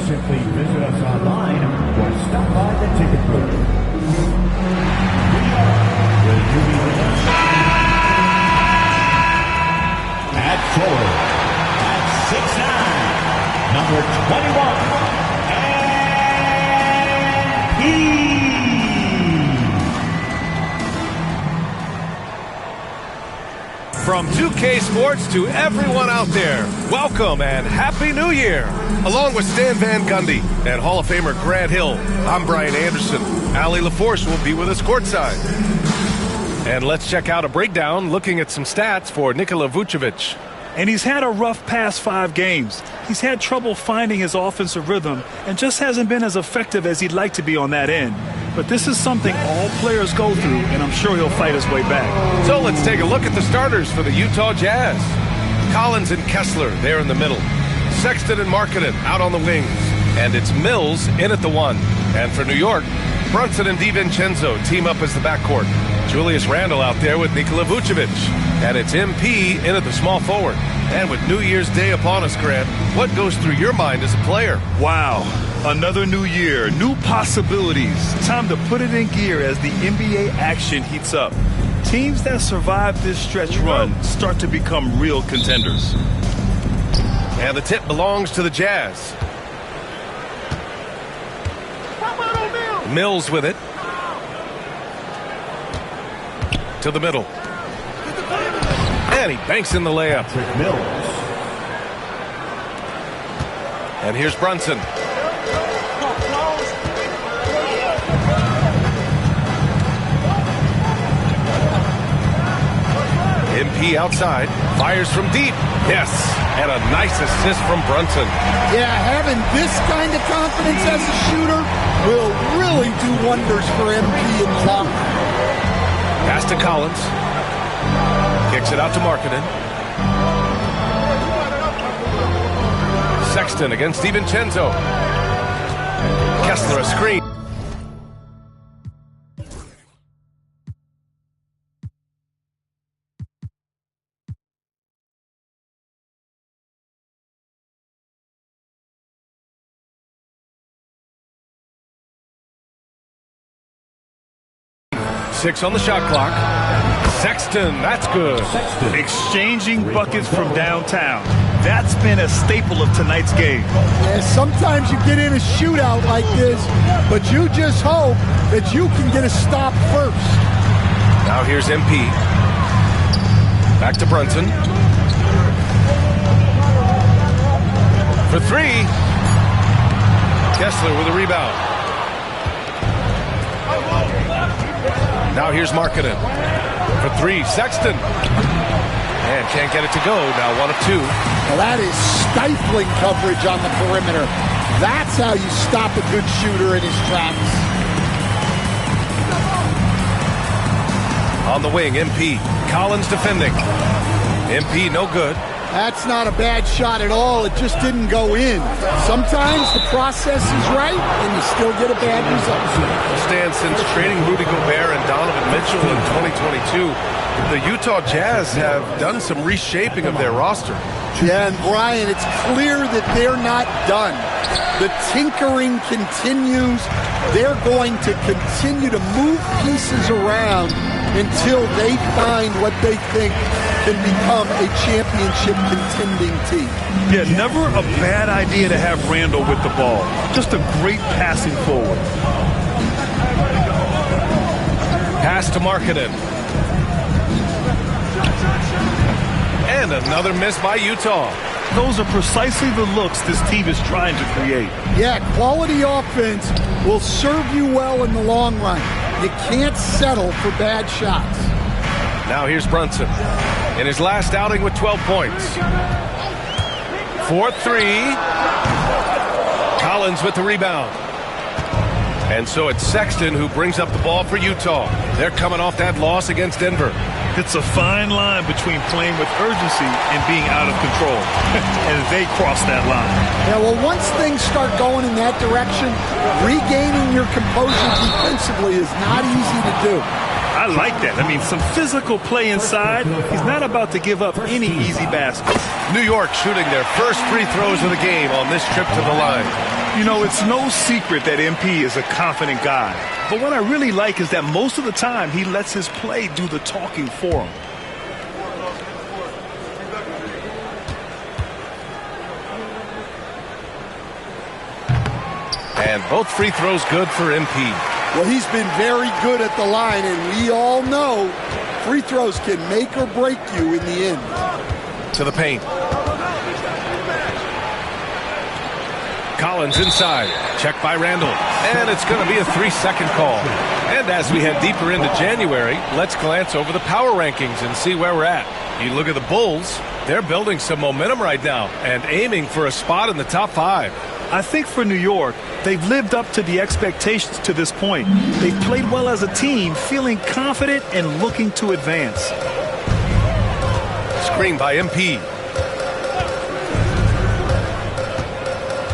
simply visit us online or stop by the ticket booth. Will you be with us? At forward, at 6'9", number 21, and he. From 2K Sports to everyone out there, welcome and Happy New Year! Along with Stan Van Gundy and Hall of Famer Grant Hill, I'm Brian Anderson. Allie LaForce will be with us courtside. And let's check out a breakdown looking at some stats for Nikola Vucevic. And he's had a rough past 5 games. He's had trouble finding his offensive rhythm and just hasn't been as effective as he'd like to be on that end. But this is something all players go through, and I'm sure he'll fight his way back. So let's take a look at the starters for the Utah Jazz. Collins and Kessler there in the middle. Sexton and Markkanen out on the wings. And it's Mills in at the 1. And for New York, Brunson and DiVincenzo team up as the backcourt. Julius Randle out there with Nikola Vucevic. And it's MP in at the small forward. And with New Year's Day upon us, Grant, what goes through your mind as a player? Wow. Another new year, new possibilities. Time to put it in gear as the NBA action heats up. Teams that survive this stretch run start to become real contenders. And the tip belongs to the Jazz. Mills with it. To the middle. And he banks in the layup. And here's Brunson. MP outside, fires from deep. Yes, and a nice assist from Brunson. Yeah, having this kind of confidence as a shooter will really do wonders for MP and Clark. Pass to Collins. Kicks it out to Markkanen. Sexton against DiVincenzo. Kessler a screen. Six on the shot clock. Sexton, that's good. Exchanging buckets from downtown. That's been a staple of tonight's game. Yeah, sometimes you get in a shootout like this, but you just hope that you can get a stop first. Now here's MP. Back to Brunson. For 3. Kessler with a rebound. Now here's Markkanen. For 3, Sexton. And can't get it to go. Now 1 of 2. Well, that is stifling coverage on the perimeter. That's how you stop a good shooter in his tracks. On the wing, MP. Collins defending. MP no good. That's not a bad shot at all. It just didn't go in. Sometimes the process is right, and you still get a bad result. Stan, since trading Rudy Gobert and Donovan Mitchell in 2022, the Utah Jazz have done some reshaping of their roster. Yeah, and Brian, it's clear that they're not done. The tinkering continues. They're going to continue to move pieces around until they find what they think can become a championship contending team. Yeah, never a bad idea to have Randle with the ball. Just a great passing forward. Pass to Markkanen. And another miss by Utah. Those are precisely the looks this team is trying to create. Yeah, quality offense will serve you well in the long run. You can't settle for bad shots. Now here's Brunson in his last outing with 12 points. 4-3. Collins with the rebound. And so it's Sexton who brings up the ball for Utah. They're coming off that loss against Denver. It's a fine line between playing with urgency and being out of control. And they cross that line. Yeah, well, once things start going in that direction, regaining your composure defensively is not easy to do. I like that. I mean, some physical play inside. He's not about to give up any easy baskets. New York shooting their first free throws of the game on this trip to the line. You know, it's no secret that MP is a confident guy. But what I really like is that most of the time he lets his play do the talking for him. And both free throws good for MP. Well, he's been very good at the line, and we all know free throws can make or break you in the end. To the paint. Collins inside. Check by Randall. And it's going to be a 3-second call. And as we head deeper into January, let's glance over the power rankings and see where we're at. You look at the Bulls, they're building some momentum right now and aiming for a spot in the top 5. I think for New York, they've lived up to the expectations to this point. They've played well as a team, feeling confident and looking to advance. Screen by MP.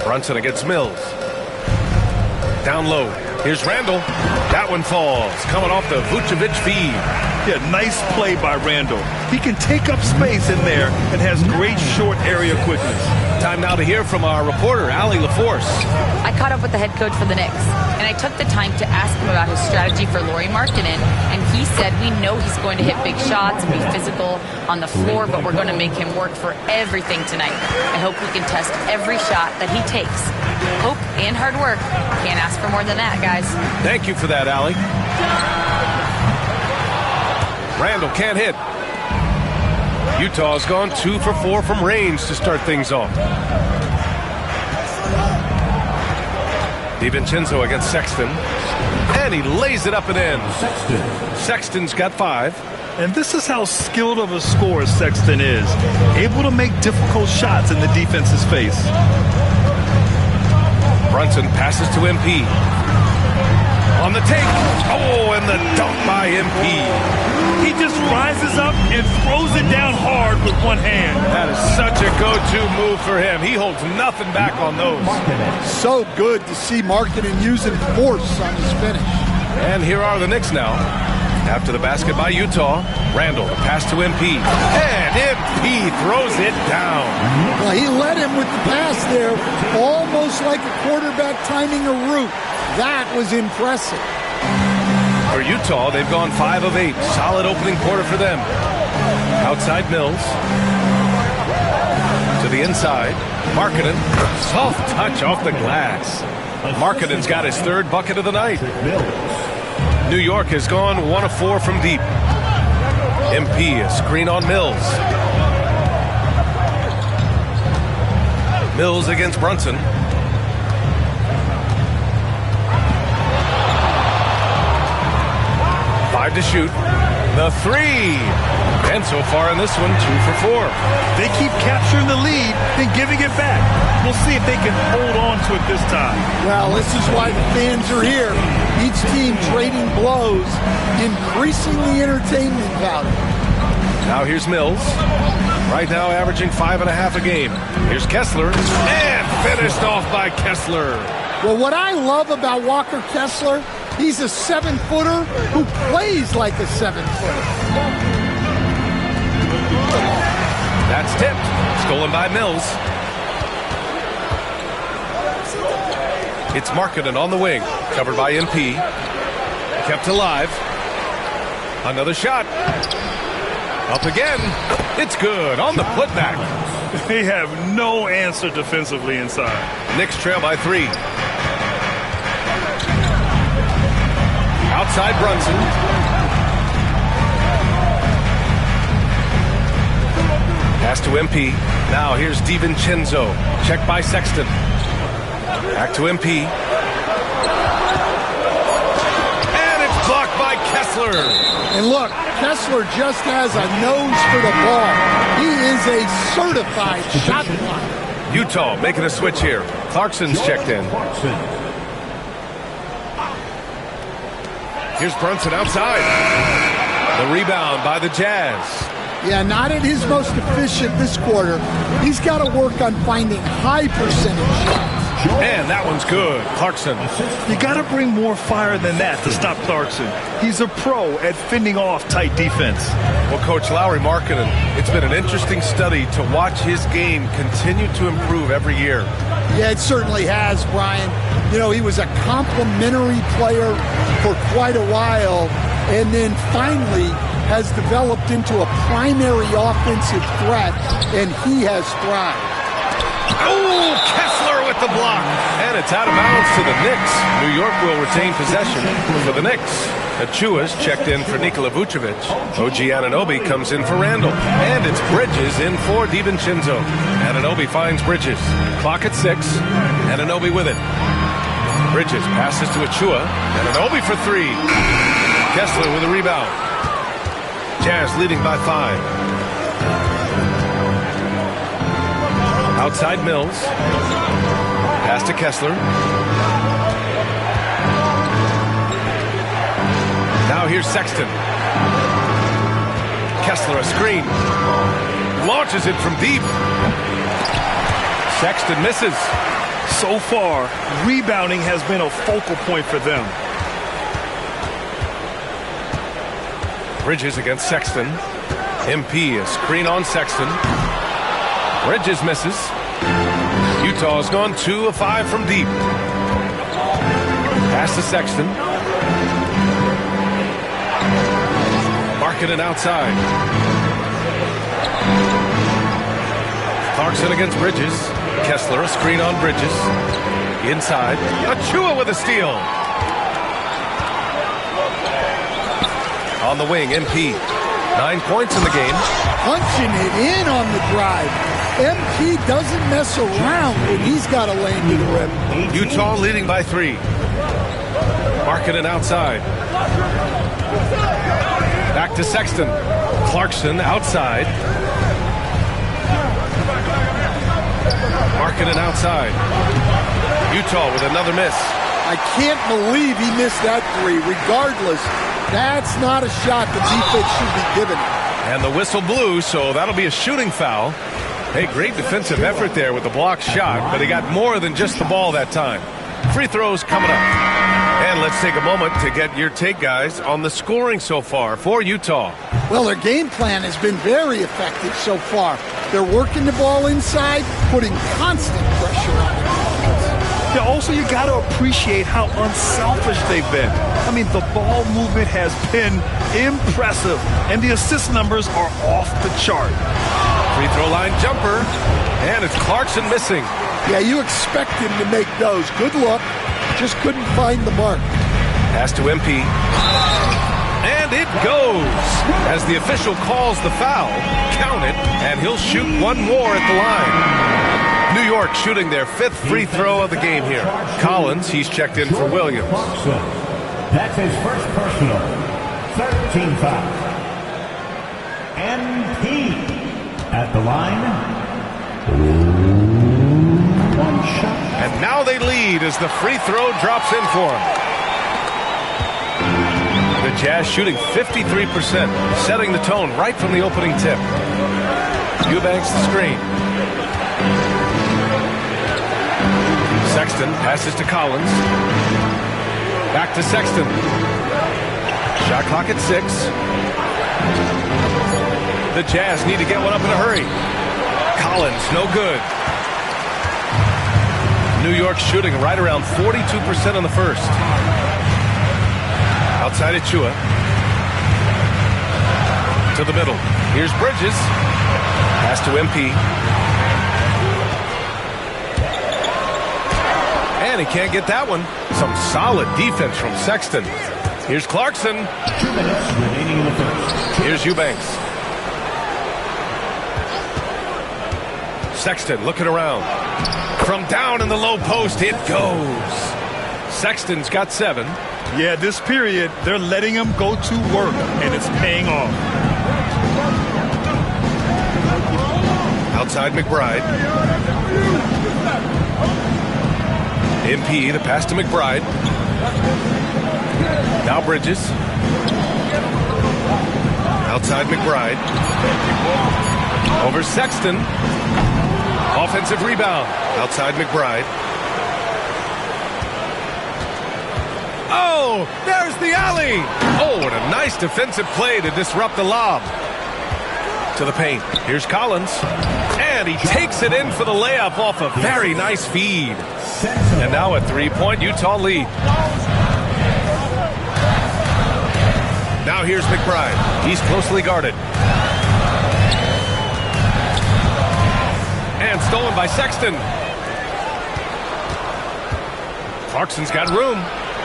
Brunson against Mills. Down low. Here's Randall. That one falls. Coming off the Vucevic feed. Yeah, nice play by Randall. He can take up space in there and has great short area quickness. Time now to hear from our reporter, Allie LaForce. I caught up with the head coach for the Knicks, and I took the time to ask him about his strategy for Lauri Markkanen, and he said we know he's going to hit big shots and be physical on the floor, but we're going to make him work for everything tonight. I hope we can test every shot that he takes. Hope and hard work. Can't ask for more than that, guys. Thank you for that, Allie. Randall can't hit. Utah's gone 2 for 4 from range to start things off. DiVincenzo against Sexton. And he lays it up and in. Sexton's got 5. And this is how skilled of a scorer Sexton is. Able to make difficult shots in the defense's face. Brunson passes to MP. On the take. Oh, and the dunk by MP. He just rises up and throws it down hard with one hand. That is such a go-to move for him. He holds nothing back on those. So good to see Markkanen using force on his finish. And here are the Knicks now. After the basket by Utah, Randall, the pass to MP. And MP throws it down. Well, he led him with the pass there, almost like a quarterback timing a route. That was impressive. For Utah, they've gone 5 of 8. Solid opening quarter for them. Outside Mills. To the inside. Markkanen. Soft touch off the glass. Markkanen's got his 3rd bucket of the night. New York has gone 1 of 4 from deep. MP, a screen on Mills. Mills against Brunson. To shoot. The 3. And so far in this one, 2 for 4. They keep capturing the lead, then giving it back. We'll see if they can hold on to it this time. Well, this is why the fans are here. Each team trading blows, increasing the entertainment value. Now here's Mills. Right now averaging 5.5 a game. Here's Kessler. And finished off by Kessler. Well, what I love about Walker Kessler, he's a 7-footer who plays like a 7-footer. That's tipped. Stolen by Mills. It's Markkanen on the wing. Covered by MP. Kept alive. Another shot. Up again. It's good on the putback. They have no answer defensively inside. Knicks trail by 3. Outside Brunson. Pass to MP. Now here's DiVincenzo. Check by Sexton. Back to MP. And it's blocked by Kessler. And look, Kessler just has a nose for the ball. He is a certified shot blocker. Utah making a switch here. Clarkson's checked in. Here's Brunson outside. The rebound by the Jazz. Yeah, not at his most efficient this quarter. He's got to work on finding high percentage shots. And that one's good. Clarkson. You got to bring more fire than that to stop Clarkson. He's a pro at fending off tight defense. Well, Coach Lauri Markkanen, it's been an interesting study to watch his game continue to improve every year. Yeah, it certainly has, Brian. You know, he was a complimentary player for quite a while, and then finally has developed into a primary offensive threat, and he has thrived. Oh, Kessler with the block. And it's out of bounds to the Knicks. New York will retain possession for the Knicks. Achua's checked in for Nikola Vucevic. OG Anunoby comes in for Randall. And it's Bridges in for DiVincenzo. Anunoby finds Bridges. Clock at 6. Anunoby with it. Bridges passes to Achua. Anunoby for 3. Kessler with a rebound. Jazz leading by 5. Outside Mills. Pass to Kessler. Now here's Sexton. Kessler a screen. Launches it from deep. Sexton misses. So far, rebounding has been a focal point for them. Bridges against Sexton. MP a screen on Sexton. Bridges misses. Utah's gone 2 of 5 from deep. Pass to Sexton. Markkanen outside. Clarkson against Bridges. Kessler a screen on Bridges. Inside. Achua with a steal. On the wing, MP. 9 points in the game. Punching it in on the drive. MP doesn't mess around when he's got a lane to the rim. Utah leading by 3. Markkanen outside. Back to Sexton. Clarkson outside. Markkanen outside. Utah with another miss. I can't believe he missed that 3. Regardless, that's not a shot the defense should be giving. And the whistle blew, so that'll be a shooting foul. Hey, great defensive effort there with the block shot, but he got more than just the ball that time. Free throws coming up. And let's take a moment to get your take, guys, on the scoring so far for Utah. Well, their game plan has been very effective so far. They're working the ball inside, putting constant pressure on it. Yeah, also, you got to appreciate how unselfish they've been. I mean, the ball movement has been impressive, and the assist numbers are off the chart. Free throw line jumper, and it's Clarkson missing. Yeah, you expect him to make those. Good luck. Just couldn't find the mark. Pass to MP. And it goes. As the official calls the foul, count it, and he'll shoot one more at the line. New York shooting their 5th free throw of the game here. Collins, he's checked in for Williams. That's his first personal. 13 foul. MP at the line. One shot. And now they lead as the free throw drops in for him. The Jazz shooting 53%, setting the tone right from the opening tip. Eubanks the screen. Sexton passes to Collins. Back to Sexton. Shot clock at 6. The Jazz need to get one up in a hurry. Collins, no good. New York shooting right around 42% in the first. Outside Achua. To the middle. Here's Bridges. Pass to MP. And he can't get that one. Some solid defense from Sexton. Here's Clarkson. 2 minutes remaining in the first. Here's Eubanks. Sexton looking around. From down in the low post, it goes. Sexton's got 7. Yeah, this period, they're letting him go to work, and it's paying off. Outside McBride. MP, the pass to McBride. Now Bridges. Outside McBride. Over Sexton. Offensive rebound. Outside McBride. Oh, there's the alley. Oh, what a nice defensive play to disrupt the lob. To the paint. Here's Collins. And he takes it in for the layup off a very nice feed. And now a three-point Utah lead. Now here's McBride. He's closely guarded. And stolen by Sexton. Clarkson's got room.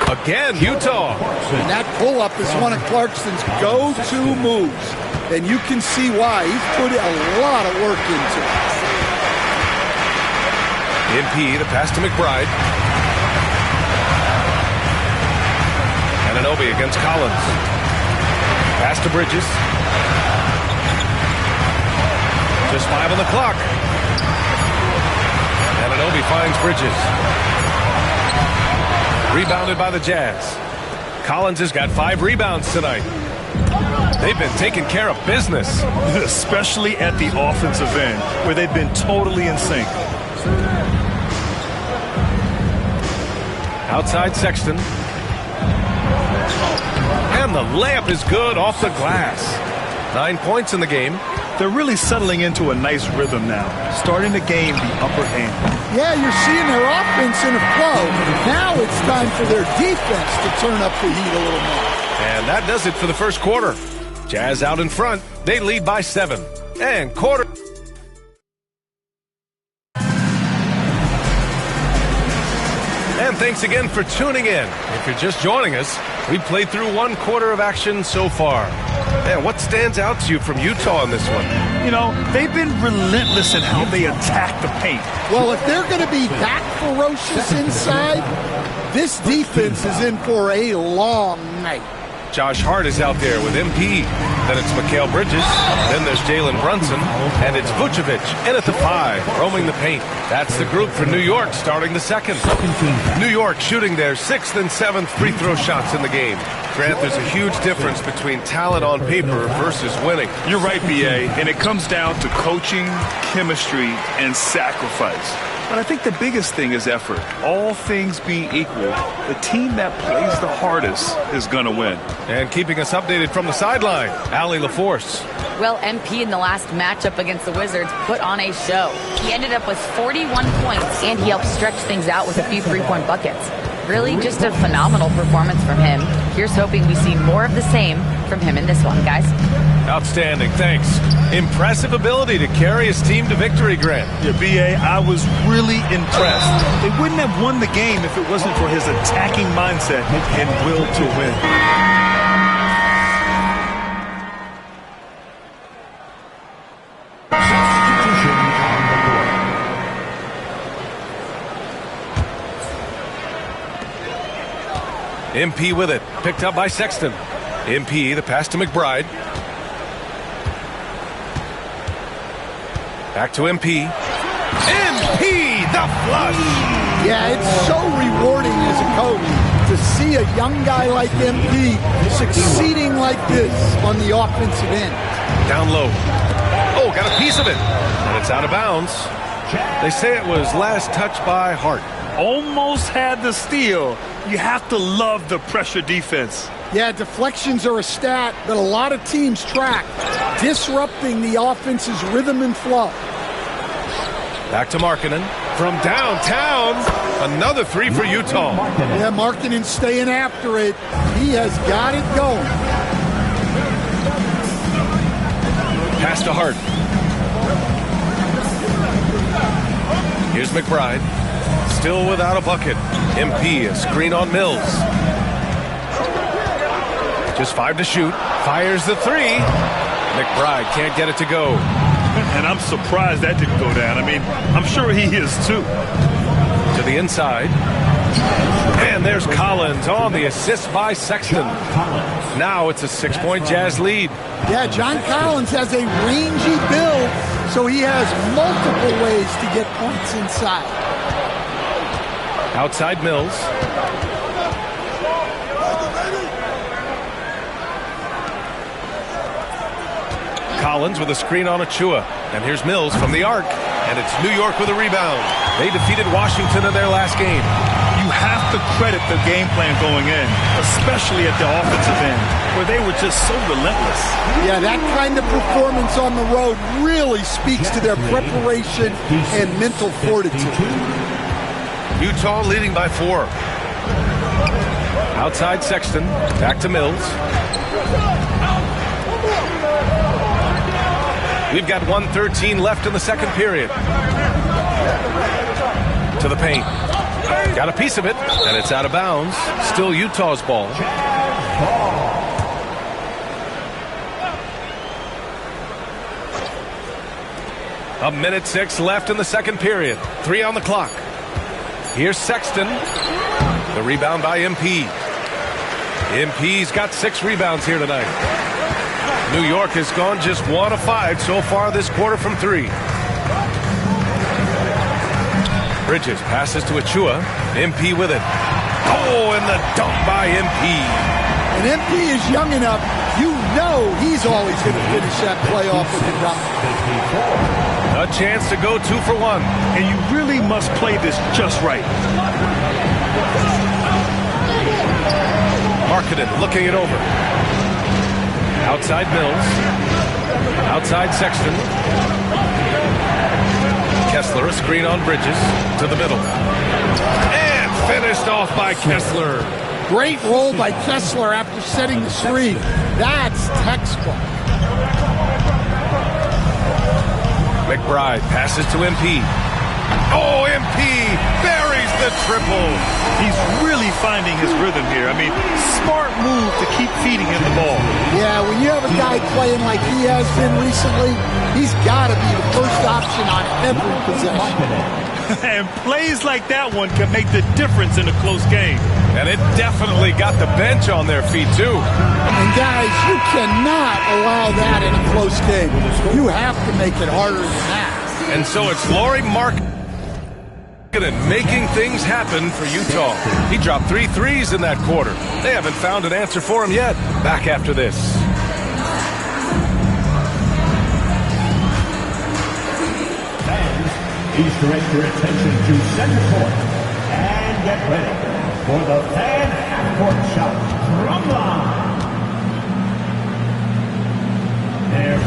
Again, Utah. And that pull-up is one of Clarkson's go-to moves. And you can see why. He's put a lot of work into it. MP, the pass to McBride. Anunoby against Collins. Pass to Bridges. Just 5 on the clock. Anunoby finds Bridges. Rebounded by the Jazz. Collins has got 5 rebounds tonight. They've been taking care of business. Especially at the offensive end, where they've been totally in sync. Outside Sexton. And the layup is good off the glass. 9 points in the game. They're really settling into a nice rhythm now, starting to gain the upper hand. Yeah, you're seeing their offense in a flow. Now it's time for their defense to turn up the heat a little more. And that does it for the first quarter. Jazz out in front. They lead by 7. And quarter. And thanks again for tuning in. If you're just joining us, we've played through 1 quarter of action so far. And what stands out to you from Utah in this one? You know, they've been relentless in how they attack the paint. Well, if they're going to be that ferocious inside, this defense is in for a long night. Josh Hart is out there with MP. Then it's Mikal Bridges. Then there's Jalen Brunson. And it's Vucevic in at the 5, roaming the paint. That's the group for New York starting the second. New York shooting their 6th and 7th free throw shots in the game. Grant, there's a huge difference between talent on paper versus winning. You're right, B.A., and it comes down to coaching, chemistry, and sacrifice. But I think the biggest thing is effort. All things being equal, the team that plays the hardest is going to win. And keeping us updated from the sideline, Allie LaForce. Well, MP in the last matchup against the Wizards put on a show. He ended up with 41 points, and he helped stretch things out with a few three-point buckets. Really just a phenomenal performance from him. Here's hoping we see more of the same from him in this one, guys. Outstanding, thanks. Impressive ability to carry his team to victory, Grant. Yeah, B.A., I was really impressed. They wouldn't have won the game if it wasn't for his attacking mindset and will to win. MP with it, picked up by Sexton. MP, the pass to McBride. Back to MP. MP, the flush! Yeah, it's so rewarding as a coach to see a young guy like MP succeeding like this on the offensive end. Down low. Oh, got a piece of it. And it's out of bounds. They say it was last touched by Hart. Almost had the steal. You have to love the pressure defense. Yeah, deflections are a stat that a lot of teams track, disrupting the offense's rhythm and flow. Back to Markkanen. From downtown, another 3 for Utah. Yeah, Markkanen staying after it. He has got it going. Pass to Hart. Here's McBride. Still without a bucket. MP, a screen on Mills. Just 5 to shoot. Fires the 3. McBride can't get it to go. And I'm surprised that didn't go down. I mean, I'm sure he is too. To the inside. And there's Collins on the assist by Sexton. Now it's a 6-point Jazz lead. Yeah, John Collins has a rangy build, so he has multiple ways to get points inside. Outside Mills. Collins with a screen on Achua. And here's Mills from the arc. And it's New York with a rebound. They defeated Washington in their last game. You have have to credit the game plan going in, especially at the offensive end, where they were just so relentless. Yeah, that kind of performance on the road really speaks to their preparation and mental fortitude. Utah leading by 4. Outside Sexton, back to Mills. We've got 1:13 left in the second period. To the paint. Got a piece of it, and it's out of bounds. Still Utah's ball. A minute 6 left in the second period. 3 on the clock. Here's Sexton. The rebound by MP. MP's got 6 rebounds here tonight. New York has gone just 1 of 5 so far this quarter from 3. Bridges passes to Achua. MP with it. Oh, and the dunk by MP. And MP is young enough, you know he's always going to finish that play off with the dunk. A chance to go 2 for 1. And you really must play this just right. Markkanen looking it over. Outside Mills. Outside Sexton. Kessler, a screen on Bridges. To the middle. And finished off by Kessler. Great roll by Kessler after setting the screen. That's textbook. McBride passes to MP. Oh, MP buries the triple. He's really finding his rhythm here. I mean, smart move to keep feeding him the ball. Yeah, when you have a guy playing like he has been recently, he's got to be the first option on every possession. And plays like that one can make the difference in a close game. And it definitely got the bench on their feet, too. And guys, you cannot allow that in a close game. You have to make it harder than that. And so it's Lauri Markkanen making things happen for Utah. He dropped 3 threes in that quarter. They haven't found an answer for him yet. Back after this. Please direct your attention to center court and get ready for the fan half-court shot from line. There.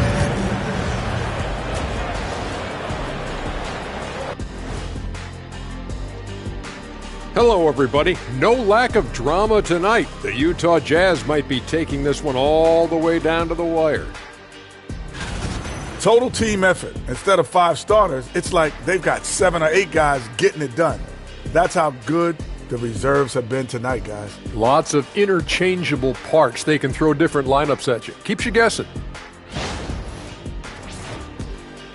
Hello, everybody. No lack of drama tonight. The Utah Jazz might be taking this one all the way down to the wire. Total team effort. Instead of 5 starters, it's like they've got 7 or 8 guys getting it done. That's how good the reserves have been tonight, guys. Lots of interchangeable parts. They can throw different lineups at you. Keeps you guessing.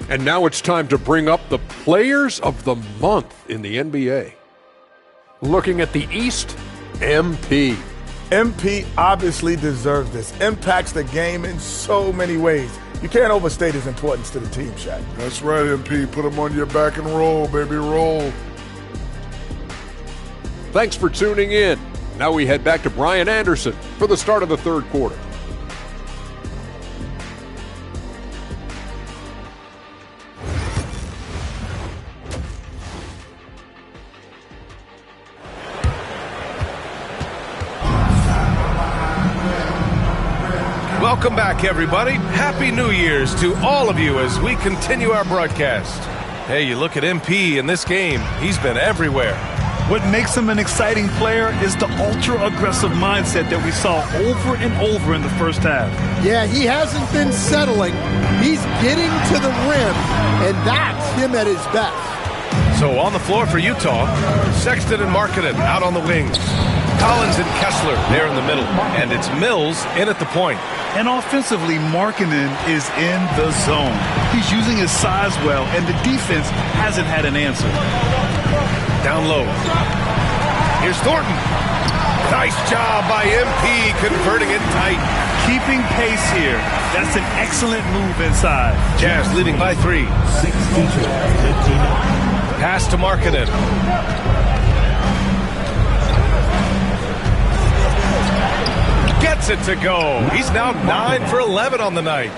And now it's time to bring up the Players of the Month in the NBA. Looking at the East, MP. MP obviously deserves this. Impacts the game in so many ways. You can't overstate his importance to the team, Shaq. That's right, MP. Put him on your back and roll, baby, roll. Thanks for tuning in. Now we head back to Brian Anderson for the start of the third quarter. Welcome back, everybody. Happy New Year's to all of you as we continue our broadcast. Hey, you look at MP in this game, he's been everywhere. What makes him an exciting player is the ultra-aggressive mindset that we saw over and over in the first half. Yeah, he hasn't been settling. He's getting to the rim, and that's him at his best. So on the floor for Utah, Sexton and Markkanen out on the wings. Collins and Kessler there in the middle. And it's Mills in at the point. And offensively, Markkanen is in the zone. He's using his size well, and the defense hasn't had an answer. Down low. Here's Thornton. Nice job by MP converting it tight. Keeping pace here. That's an excellent move inside. Jazz leading by 3. 62-59. Pass to Markkanen. Gets it to go. He's now 9 for 11 on the night.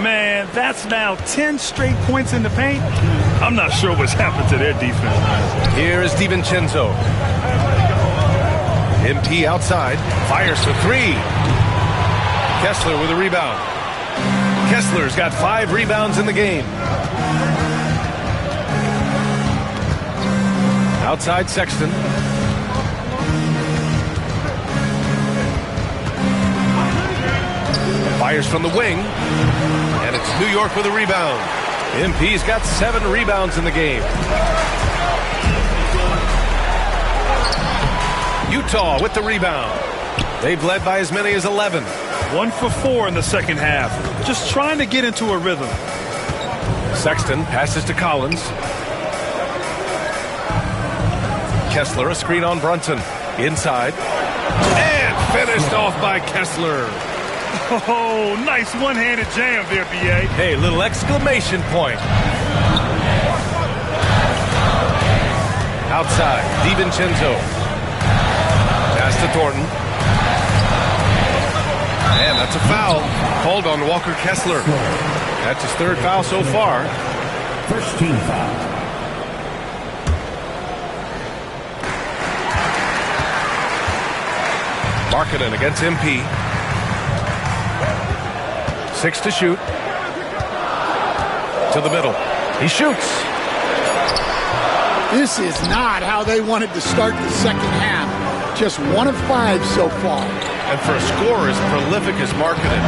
Man, that's now 10 straight points in the paint. I'm not sure what's happened to their defense. Here is DiVincenzo. MP outside, fires for three. Kessler with a rebound. Kessler's got 5 rebounds in the game. Outside Sexton. Fires from the wing. And it's New York with a rebound. MP's got 7 rebounds in the game. Utah with the rebound. They've led by as many as 11. 1 for 4 in the second half. Just trying to get into a rhythm. Sexton passes to Collins. Kessler, a screen on Brunson. Inside. And finished off by Kessler. Oh, nice one-handed jam there, B.A. Hey, little exclamation point. Outside, DiVincenzo. Pass to Thornton. And that's a foul called on Walker Kessler. That's his 3rd foul so far. First team foul. Markkanen against MP. 6 to shoot. To the middle. He shoots. This is not how they wanted to start the second half. Just 1 of 5 so far. And for a scorer as prolific as Markkanen,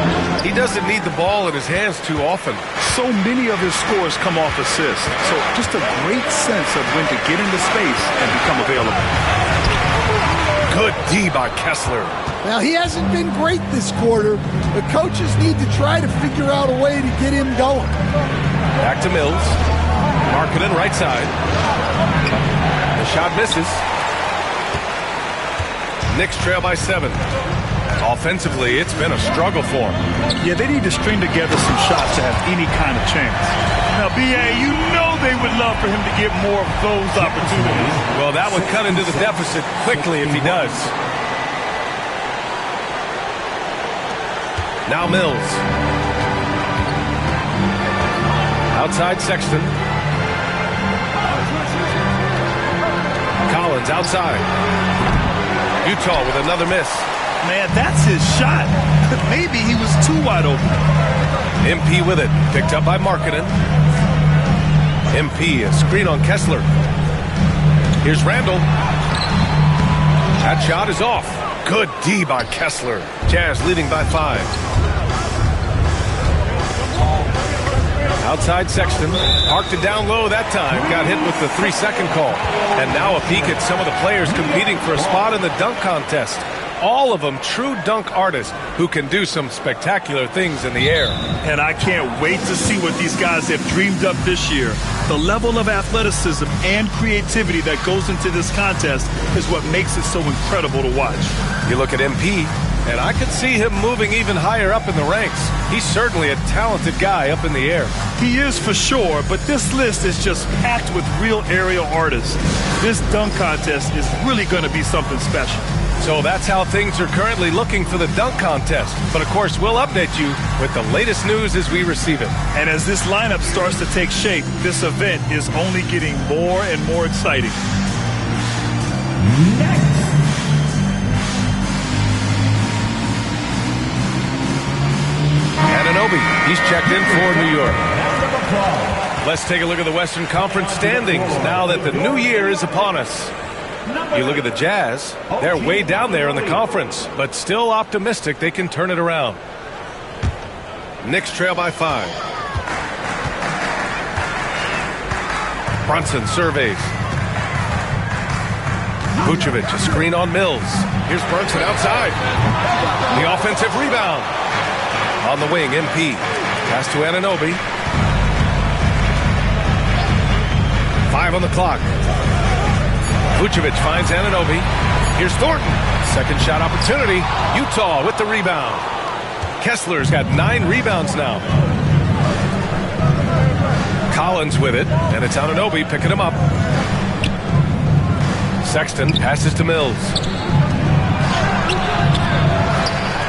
he doesn't need the ball in his hands too often. So many of his scores come off assists. So just a great sense of when to get into space and become available. Good D by Kessler. Now, he hasn't been great this quarter. The coaches need to try to figure out a way to get him going. Back to Mills. Markkanen right side. The shot misses. Knicks trail by 7. Offensively, it's been a struggle for them. Yeah, they need to string together some shots to have any kind of chance. Now, B.A., you know they would love for him to get more of those opportunities. Well, that would cut into the deficit quickly if he does. Now Mills. Outside Sexton. Collins outside. Utah with another miss. Man, that's his shot. Maybe he was too wide open. MP with it. Picked up by Markkanen. MP, a screen on Kessler. Here's Randall. That shot is off. Good D by Kessler. Jazz leading by 5. Outside Sexton. Parked it down low that time. Got hit with the 3-second call. And now a peek at some of the players competing for a spot in the dunk contest. All of them true dunk artists who can do some spectacular things in the air. And I can't wait to see what these guys have dreamed up this year. The level of athleticism and creativity that goes into this contest is what makes it so incredible to watch. You look at MP, and I could see him moving even higher up in the ranks. He's certainly a talented guy up in the air. He is for sure, but this list is just packed with real aerial artists. This dunk contest is really going to be something special. So that's how things are currently looking for the dunk contest. But of course, we'll update you with the latest news as we receive it. And as this lineup starts to take shape, this event is only getting more and more exciting. Next. Anunoby, he's checked in for New York. Let's take a look at the Western Conference standings now that the new year is upon us. You look at the Jazz, they're way down there in the conference, but still optimistic they can turn it around. Knicks trail by 5. Brunson surveys. Vucevic, a screen on Mills. Here's Brunson outside. The offensive rebound. On the wing, MP. Pass to Anunoby. 5 on the clock. Vucevic finds Anunoby. Here's Thornton. Second shot opportunity. Utah with the rebound. Kessler's got 9 rebounds now. Collins with it, and it's Anunoby picking him up. Sexton passes to Mills.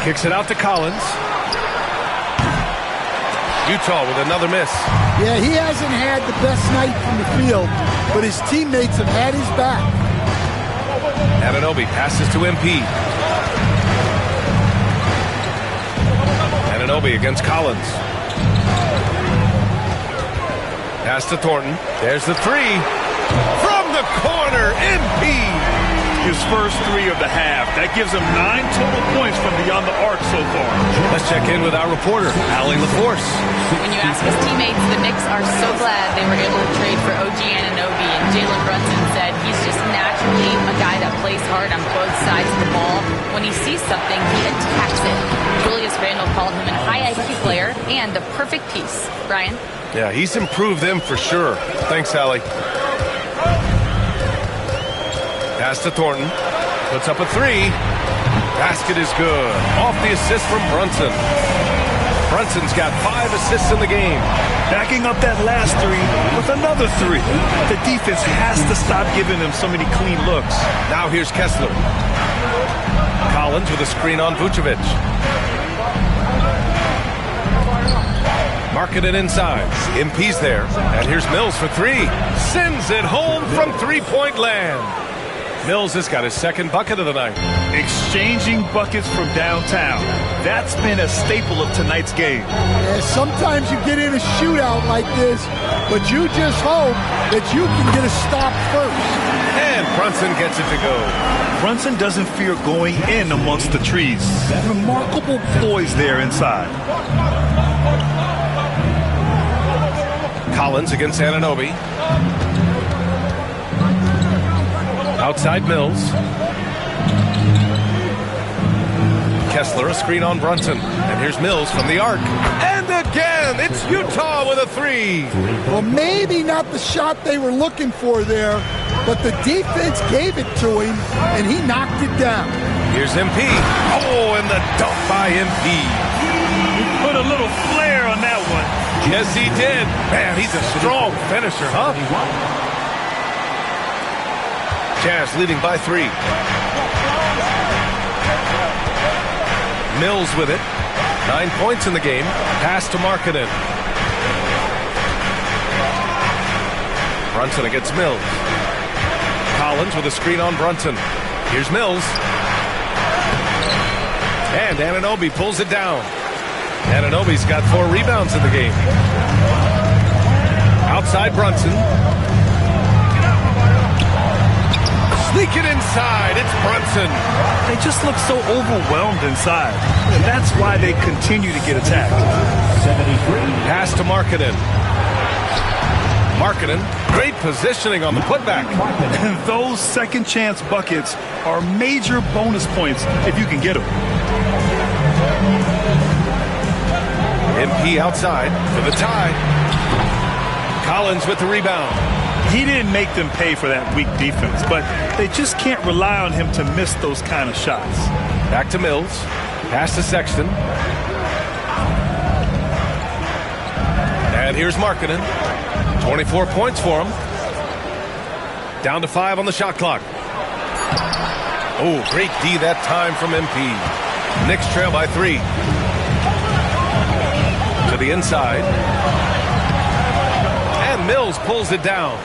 Kicks it out to Collins. Utah with another miss. Yeah, he hasn't had the best night from the field, but his teammates have had his back. Anunoby passes to MP. Anunoby against Collins. Pass to Thornton. There's the three. From the corner, MP. His first three of the half. That gives him 9 total points from beyond the arc so far. Let's check in with our reporter, Allie LaForce. When you ask his teammates, the Knicks are so glad they were able to trade for OG Anunoby. And Jalen Brunson said he's just naturally a guy that plays hard on both sides of the ball. When he sees something, he attacks it. Julius Randle called him a high IQ player and a perfect piece. Brian? Yeah, he's improved them for sure. Thanks, Allie. Pass to Thornton. Puts up a three. Basket is good. Off the assist from Brunson. Brunson's got 5 assists in the game. Backing up that last three with another three. The defense has to stop giving them so many clean looks. Now here's Kessler. Collins with a screen on Vucevic. Marketed inside. MP's there. And here's Mills for three. Sends it home from three-point land. Mills has got his second bucket of the night. Exchanging buckets from downtown. That's been a staple of tonight's game. Yeah, sometimes you get in a shootout like this, but you just hope that you can get a stop first. And Brunson gets it to go. Brunson doesn't fear going in amongst the trees. Remarkable poise there inside. Collins against Anunoby. Outside Mills. Kessler, a screen on Brunson. And here's Mills from the arc. And again, it's Utah with a three. Well, maybe not the shot they were looking for there, but the defense gave it to him, and he knocked it down. Here's MP. Oh, and the dunk by MP. He put a little flair on that one. Yes, he did. Man, he's a strong finisher, huh? Jazz leading by 3. Mills with it. 9 points in the game. Pass to Markkanen. Brunson against Mills. Collins with a screen on Brunson. Here's Mills. And Anunoby pulls it down. Anunoby's got 4 rebounds in the game. Outside Brunson. Sneak it inside. It's Brunson. They just look so overwhelmed inside. And that's why they continue to get attacked. 73. Pass to Markkanen. Markkanen, great positioning on the putback. And those second chance buckets are major bonus points if you can get them. MP outside for the tie. Collins with the rebound. He didn't make them pay for that weak defense, but they just can't rely on him to miss those kind of shots. Back to Mills. Pass to Sexton. And here's Markkanen. 24 points for him. Down to 5 on the shot clock. Oh, great D that time from MP. Knicks trail by 3. To the inside. And Mills pulls it down.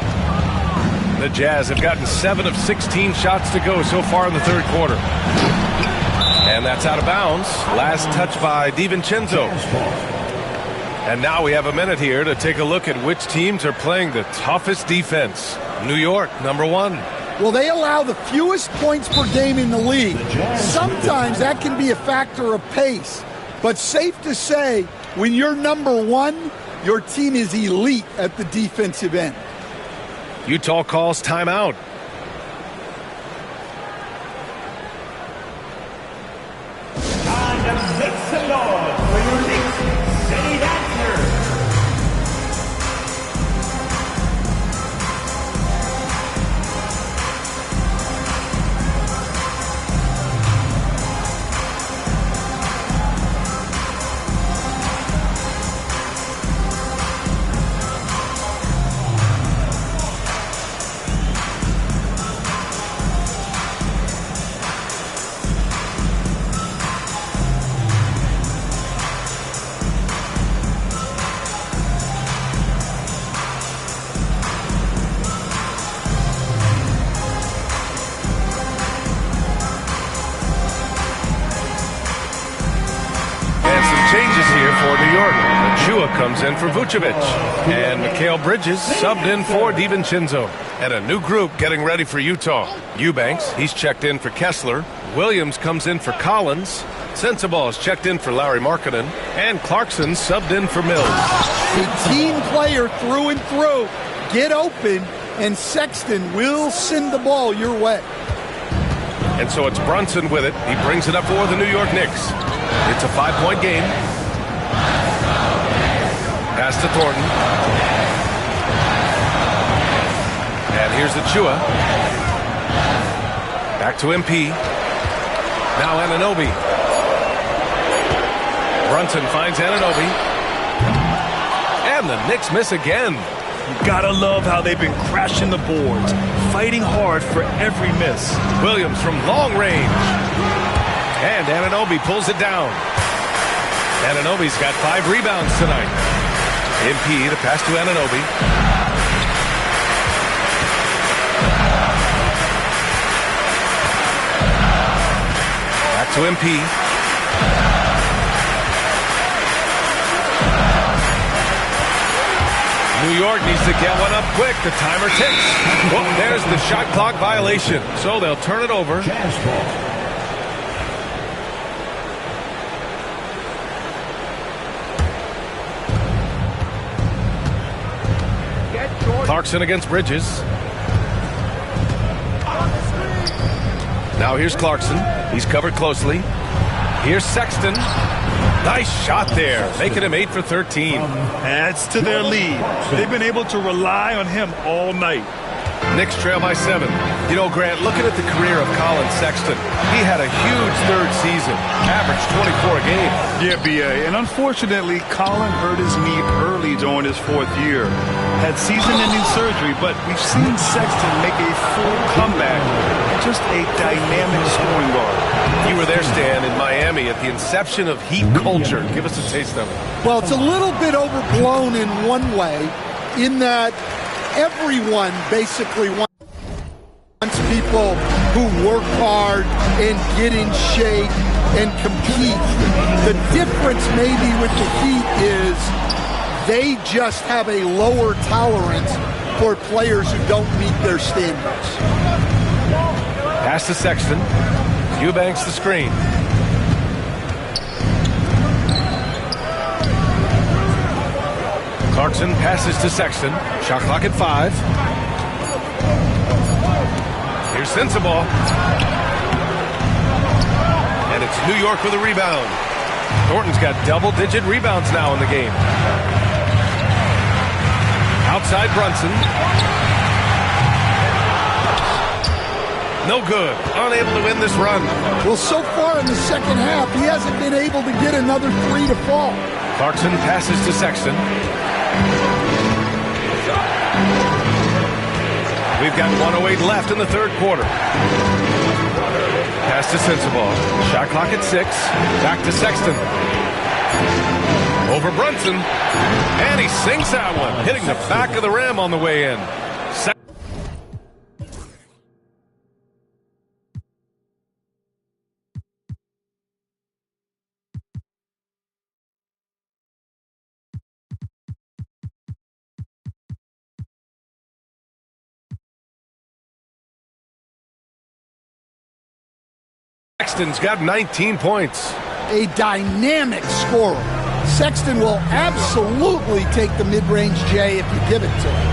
The Jazz have gotten 7 of 16 shots to go so far in the third quarter. And that's out of bounds. Last touch by DiVincenzo. And now we have a minute here to take a look at which teams are playing the toughest defense. New York, number 1. Well, they allow the fewest points per game in the league. Sometimes that can be a factor of pace. But safe to say, when you're number 1, your team is elite at the defensive end. Utah calls timeout. Time to make some noise for your Knicks City Dancers. for New York. Achua comes in for Vucevic. And Mikal Bridges subbed in for DiVincenzo. And a new group getting ready for Utah. Eubanks, he's checked in for Kessler. Williams comes in for Collins. Sensabaugh is checked in for Larry Markkinen. And Clarkson subbed in for Mills. A team player through and through. Get open, and Sexton will send the ball your way. And so it's Brunson with it. He brings it up for the New York Knicks. It's a 5-point game. Pass to Thornton. And here's Achua. Back to MP. Now Anunoby. Brunson finds Anunoby. And the Knicks miss again. You gotta love how they've been crashing the boards, fighting hard for every miss. Williams from long range. And Anunoby pulls it down. Anunoby's got 5 rebounds tonight. MP, the pass to Anunoby. Back to MP. New York needs to get one up quick. The timer ticks. Well, there's the shot clock violation. So they'll turn it over. Jazz ball. Clarkson against Bridges. Now here's Clarkson. He's covered closely. Here's Sexton. Nice shot there, making him 8 for 13. Adds to their lead. They've been able to rely on him all night. Knicks trail by 7. You know, Grant, looking at the career of Colin Sexton, he had a huge third season, averaged 24 a game. Yeah, B.A. And unfortunately, Colin hurt his knee early during his 4th year. Had season-ending surgery, but we've seen Sexton make a full comeback. Just a dynamic scoring guard. You were there, Stan, in Miami at the inception of Heat culture. Give us a taste of it. Well, it's a little bit overblown in one way, in that everyone basically wants people who work hard and get in shape and compete. The difference maybe with the Heat is they just have a lower tolerance for players who don't meet their standards. Pass to Sexton. Eubanks the screen. Clarkson passes to Sexton. Shot clock at 5. Here's Sensabaugh. And it's New York with a rebound. Thornton's got double-digit rebounds now in the game. Outside Brunson. No good. Unable to win this run. Well, so far in the second half, he hasn't been able to get another 3 to fall. Clarkson passes to Sexton. We've got 1:08 left in the third quarter. Pass to Sensabaugh. Shot clock at 6. Back to Sexton. Over Brunson. And he sinks that one, hitting the back of the rim on the way in. Sexton's got 19 points. A dynamic scorer. Sexton will absolutely take the mid-range J if you give it to him.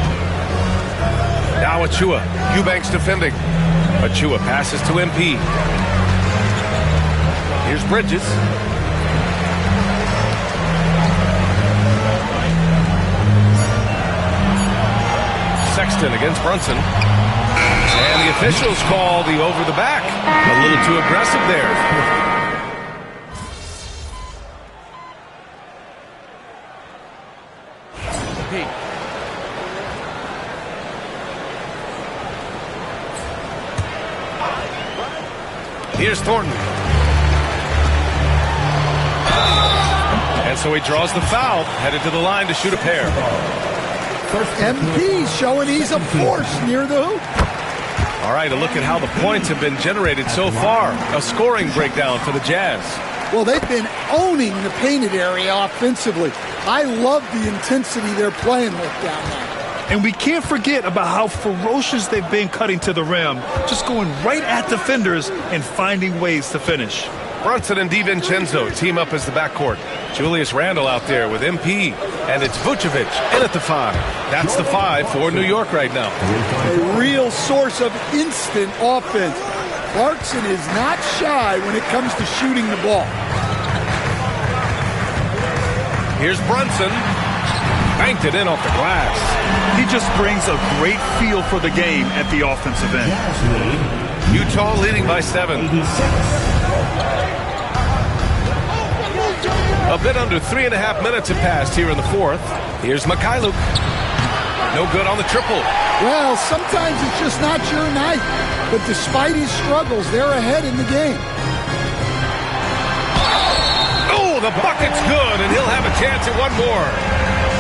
Now Achua. Eubanks defending. Achua passes to MP. Here's Bridges. Sexton against Brunson. And the officials call the over the back. A little too aggressive there. Here's Thornton. And so he draws the foul, headed to the line to shoot a pair. MP showing he's a force near the hoop. All right, a look at how the points have been generated so far. A scoring breakdown for the Jazz. Well, they've been owning the painted area offensively. I love the intensity they're playing with down there. And we can't forget about how ferocious they've been cutting to the rim, just going right at defenders and finding ways to finish. Brunson and DiVincenzo team up as the backcourt. Julius Randle out there with MP, and it's Vucevic in at the 5. That's the 5 for New York right now. A real source of instant offense. Clarkson is not shy when it comes to shooting the ball. Here's Brunson. Banked it in off the glass. He just brings a great feel for the game at the offensive end. Utah leading by 7. A bit under 3.5 minutes have passed here in the 4th. Here's Mikhailuk. No good on the triple. Well, sometimes it's just not your night. But despite his struggles, they're ahead in the game. Oh, the bucket's good, and he'll have a chance at one more.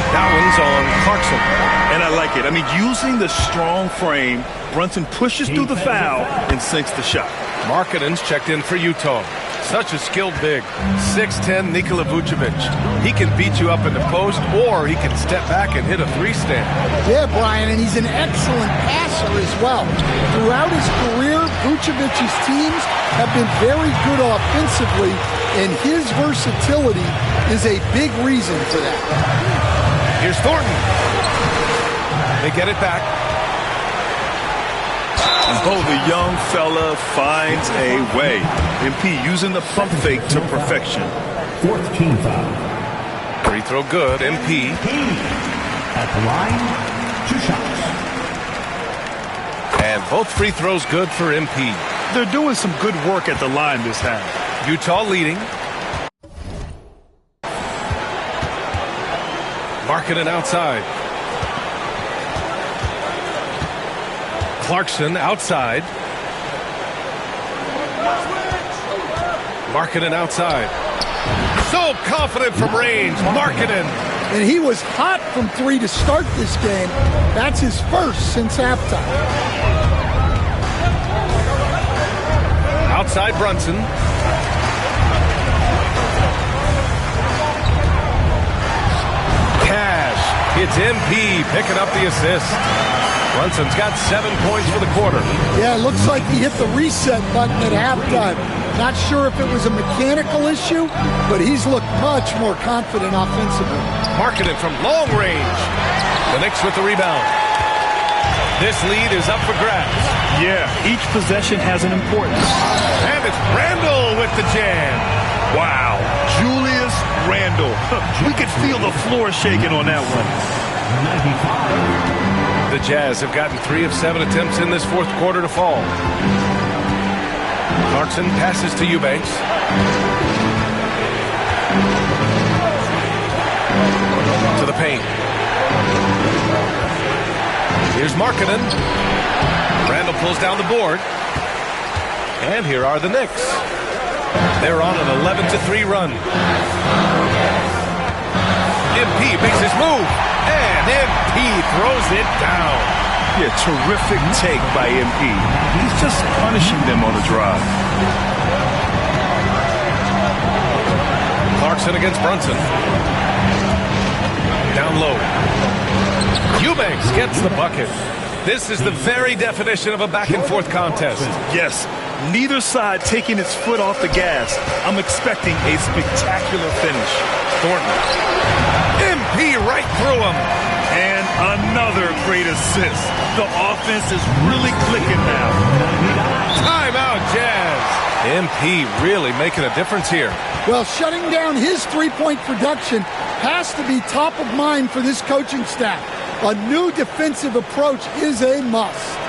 That one's on Clarkson. And I like it. I mean, using the strong frame, Brunson pushes through the foul and sinks the shot. Markkanen's checked in for Utah. Such a skilled big. 6'10" Nikola Vucevic. He can beat you up in the post, or he can step back and hit a 3-stand. Yeah, Brian, and he's an excellent passer as well. Throughout his career, Vucevic's teams have been very good offensively, and his versatility is a big reason for that. Here's Thornton. They get it back. Oh, the young fella finds a way. MP using the pump fake to perfection. 4th team foul. Free throw good. MP. At the line, 2 shots. And both free throws good for MP. They're doing some good work at the line this half. Utah leading. Markkanen outside. Clarkson outside. Markkanen outside. So confident from range. Markkanen. And he was hot from 3 to start this game. That's his first since halftime. Outside Brunson. It's MP picking up the assist. Brunson's got 7 points for the quarter. Yeah, it looks like he hit the reset button at halftime. Not sure if it was a mechanical issue, but he's looked much more confident offensively. Markkanen from long range. The Knicks with the rebound. This lead is up for grabs. Yeah, each possession has an importance. And it's Randle with the jam. Wow, Julius Randle. We could feel the floor shaking on that one. 95. The Jazz have gotten 3 of 7 attempts in this 4th quarter to fall. Clarkson passes to Eubanks. To the paint. Here's Markkanen. Randle pulls down the board. And here are the Knicks. They're on an 11-3 run. MP makes his move. And MP throws it down. Yeah, terrific take by MP. He's just punishing them on the drive. Clarkson against Brunson. Down low. Eubanks gets the bucket. This is the very definition of a back-and-forth contest. Yes, neither side taking its foot off the gas. I'm expecting a spectacular finish. Thornton. MP right through him. And another great assist. The offense is really clicking now. Timeout, Jazz. MP really making a difference here. Well, shutting down his three-point production has to be top of mind for this coaching staff. A new defensive approach is a must.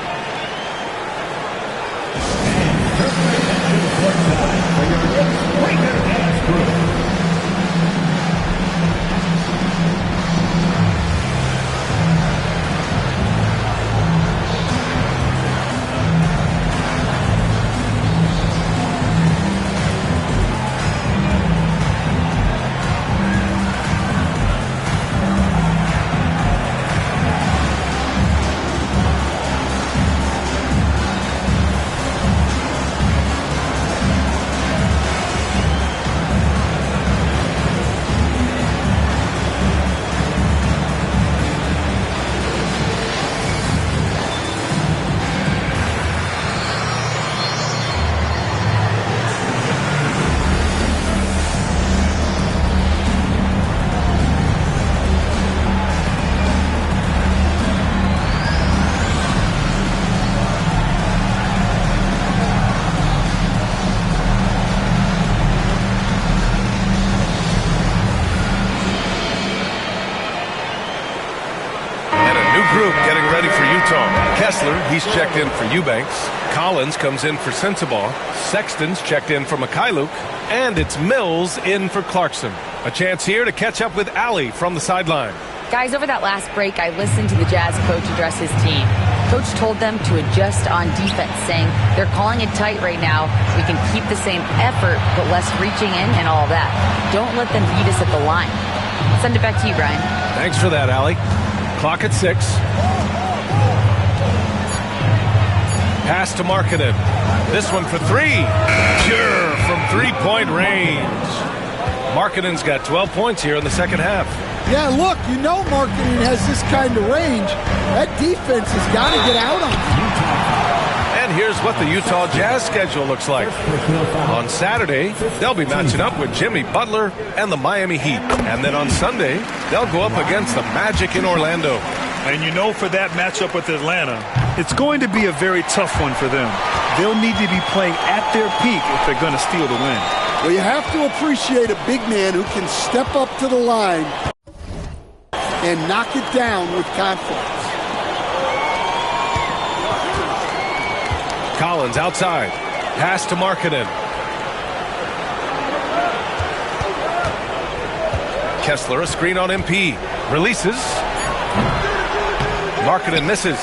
Kessler, he's checked in for Eubanks. Collins comes in for Sensabaugh. Sexton's checked in for Mikhailuk. And it's Mills in for Clarkson. A chance here to catch up with Allie from the sideline. Guys, over that last break, I listened to the Jazz coach address his team. Coach told them to adjust on defense, saying they're calling it tight right now. We can keep the same effort, but less reaching in and all that. Don't let them beat us at the line. Send it back to you, Brian. Thanks for that, Allie. Clock at 6. Pass to Markkanen. This one for 3. Sure, from three-point range. Markkanen's got 12 points here in the second half. Yeah, look, you know Markkanen has this kind of range. That defense has got to get out on him. And here's what the Utah Jazz schedule looks like. On Saturday, they'll be matching up with Jimmy Butler and the Miami Heat. And then on Sunday, they'll go up against the Magic in Orlando. And you know, for that matchup with Atlanta, it's going to be a very tough one for them. They'll need to be playing at their peak if they're going to steal the win. Well, you have to appreciate a big man who can step up to the line and knock it down with confidence. Collins outside. Pass to Markkanen. Kessler, a screen on MP. Releases. Markkanen misses.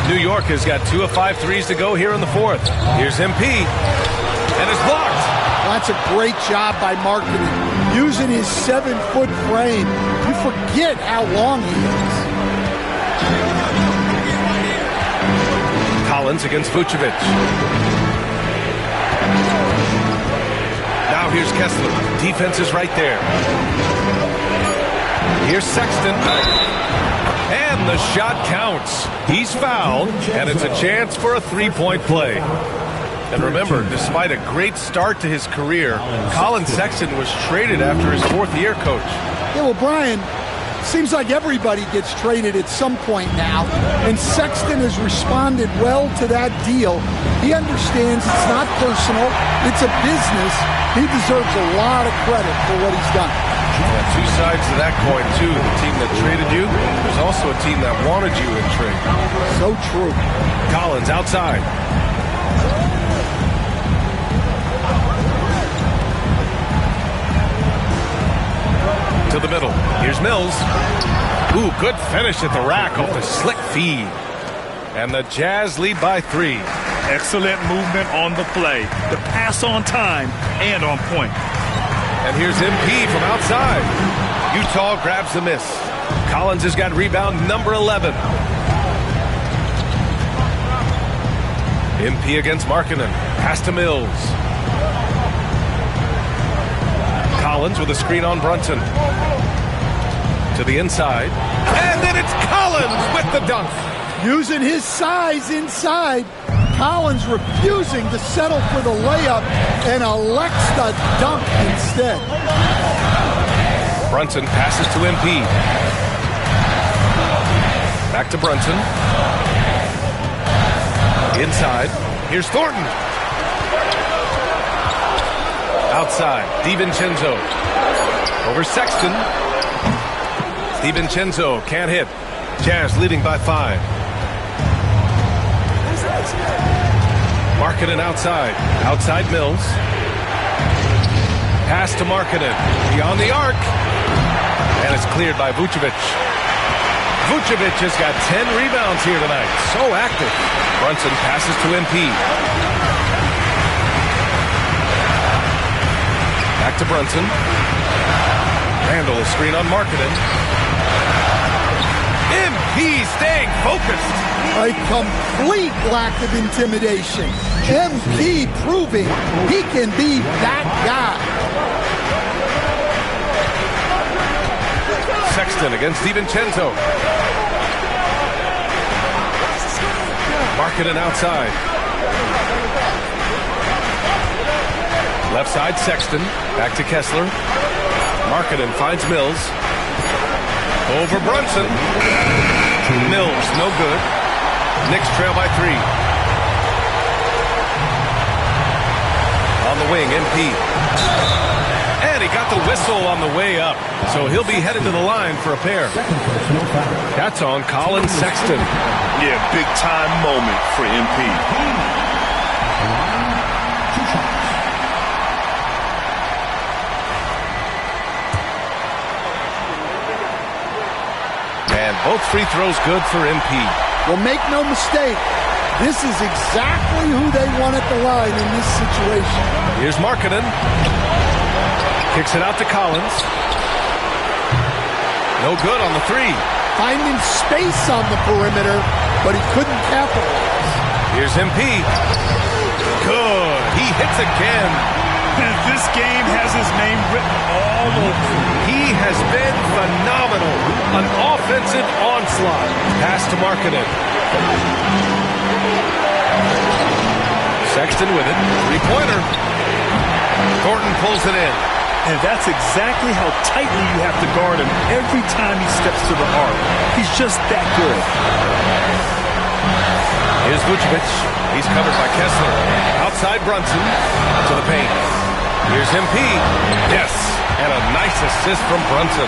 New York has got 2 of 5 threes to go here in the fourth. Here's MP. And it's blocked. That's a great job by Markkanen, using his 7-foot frame. You forget how long he is. Collins against Vucevic. Now here's Kessler. Defense is right there. Here's Sexton. And the shot counts. He's fouled, and it's a chance for a three-point play. And remember, despite a great start to his career, Colin Sexton was traded after his 4th year, Coach. Yeah, well, Brian, seems like everybody gets traded at some point now, and Sexton has responded well to that deal. He understands it's not personal, it's a business. He deserves a lot of credit for what he's done. Yeah, 2 sides to that coin, too. The team that traded you, there's also a team that wanted you in trade. So true. Collins outside. To the middle. Here's Mills. Ooh, good finish at the rack off the slick feed. And the Jazz lead by 3. Excellent movement on the play. The pass on time and on point. And here's MP from outside. Utah grabs the miss. Collins has got rebound number 11. MP against Markkanen. Pass to Mills. Collins with a screen on Brunson. To the inside. And then it's Collins with the dunk. Using his size inside. Collins refusing to settle for the layup and elects the dunk instead. Brunson passes to MP. Back to Brunson. Inside. Here's Thornton. Outside. DiVincenzo. Over Sexton. DiVincenzo can't hit. Jazz leading by 5. Markkanen outside. Outside Mills. Pass to Markkanen. Beyond the arc. And it's cleared by Vucevic. Vucevic has got 10 rebounds here tonight. So active. Brunson passes to MP. Back to Brunson. Randall a screen on Markkanen. MP staying focused. A complete lack of intimidation. MP proving he can be that guy. Sexton against DiVincenzo. Markkanen outside. Left side Sexton. Back to Kessler. Markkanen finds Mills. Over Brunson. Mills, no good. Knicks trail by 3. On the wing, MP. And he got the whistle on the way up. So he'll be headed to the line for a pair. That's on Colin Sexton. Yeah, big time moment for MP. And both free throws good for MP. Well, make no mistake, this is exactly who they want at the line in this situation. Here's Markkanen. Kicks it out to Collins. No good on the three. Finding space on the perimeter, but he couldn't capitalize. Here's MP. Good. He hits again. And this game has his name written all over. He has been phenomenal. An offensive onslaught. Pass to Markkanen. Sexton with it. Three-pointer. Thornton pulls it in. And that's exactly how tightly you have to guard him every time he steps to the arc. He's just that good. Here's Vucevic. He's covered by Kessler. Outside Brunson. To the paint. Here's MP. Yes. And a nice assist from Brunson.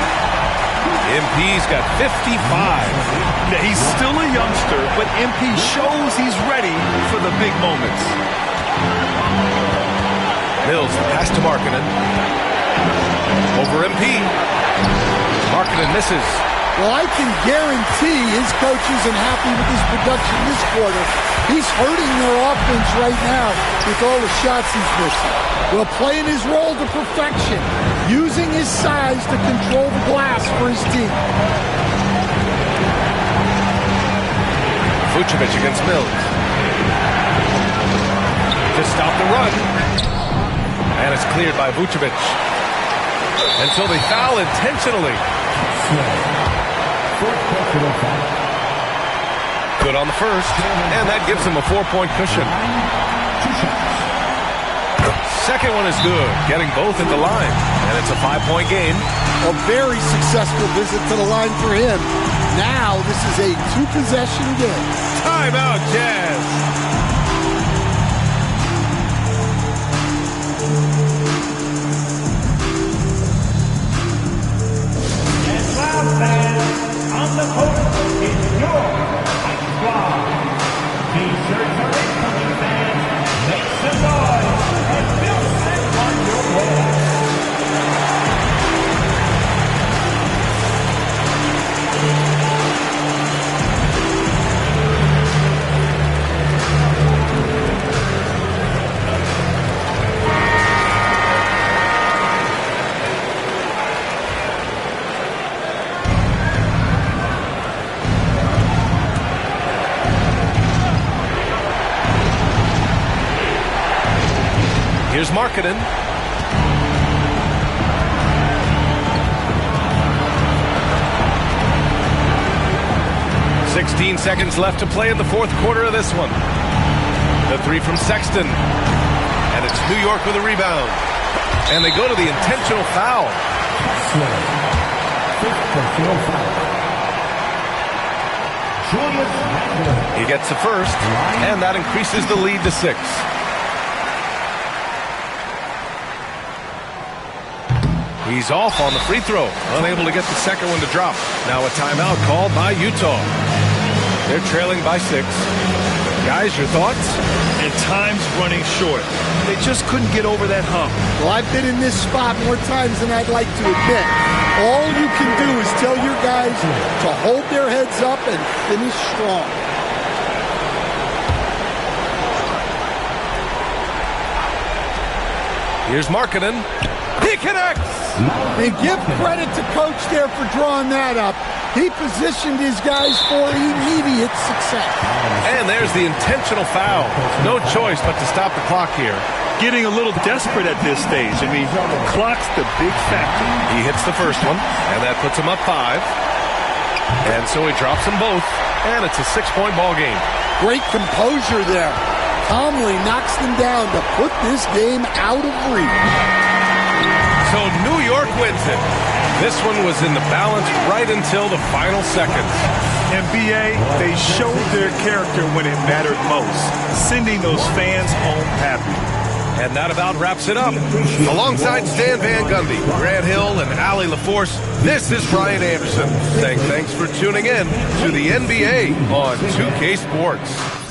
MP's got 55. Yeah, he's still a youngster, but MP shows he's ready for the big moments. Mills, pass to Markkanen. Over MP. Markkanen misses. Well, I can guarantee his coach isn't happy with his production this quarter. He's hurting their offense right now with all the shots he's missing. Well, playing his role to perfection, using his size to control the glass for his team. Vucevic against Mills. To stop the run. And it's cleared by Vucevic. And so they foul intentionally. Good on the first. And that gives him a 4-point cushion. Second one is good. Getting both at the line. And it's a 5-point game. A very successful visit to the line for him. Now this is a 2-possession game. Timeout, Jazz. On the court is your high squad. T-shirts are incoming, fans. Make some noise and we'll send one your way. Here's Markkanen. "16 seconds left to play in the fourth quarter of this one. The three from Sexton. And it's New York with a rebound. And they go to the intentional foul. He gets the first, and that increases the lead to 6. He's off on the free throw, unable to get the second one to drop. Now a timeout called by Utah. They're trailing by 6. Guys, your thoughts? And time's running short. They just couldn't get over that hump. Well, I've been in this spot more times than I'd like to admit. All you can do is tell your guys to hold their heads up and finish strong. Here's Markkanen. He connects! And give credit to Coach there for drawing that up. He positioned his guys for immediate success. And there's the intentional foul. No choice but to stop the clock here. Getting a little desperate at this stage. I mean, the clock's the big factor. He hits the first one, and that puts him up 5. And so he drops them both, and it's a 6-point ball game. Great composure there. Calmly knocks them down to put this game out of reach. So New York wins it. This one was in the balance right until the final seconds. NBA, they showed their character when it mattered most, sending those fans home happy. And that about wraps it up. Alongside Stan Van Gundy, Grant Hill, and Allie LaForce, this is Brian Anderson saying thanks for tuning in to the NBA on 2K Sports.